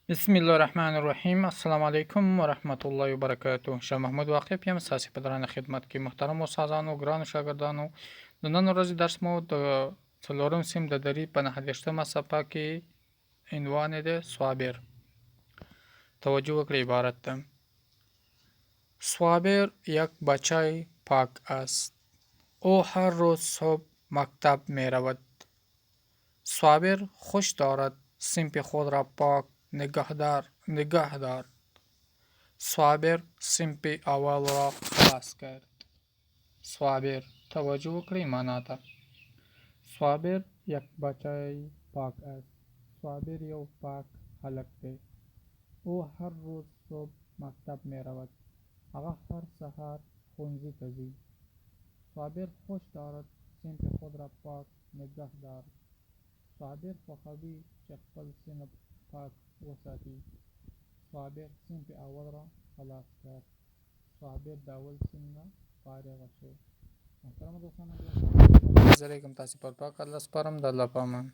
بسم الله الرحمن الرحیم. السلام علیکم و رحمت الله و برکاته. شاه محمود واقع پیم ساسی په درانه خدمت کې محترم استادانو ګرانو شاګردانو د نن ورځې درس مو د څلورم سیم د درې په 9مه صفحه کې عنوان ده صابر. توجه وکړئ عبارت ته. صابر یک بچه پاک است. او هر روز صبح مکتب می رود. صابر خوش دارد صنف خود را پاک نگه دار. صابر صنف اول را خلاص کرد. صابر توجه وکړئ معنا ته. صابر یک بچه پاک است. صابر یو پاک هلک دی. او هر روز صبح مکتب می رود. هغه هر سهار ښوونځي ته ځي. صابر خوش دارد صنف خود را پاک نگه دار. صابر خوښوي چې خپل صنف پاک وساتي. صابر صنف اول را خلاص کرد. صابر د اول صنف نه فارغ شو. محترم دوستانو، زه کوم تاسو پر پاک الله سپارم. د الله په امان.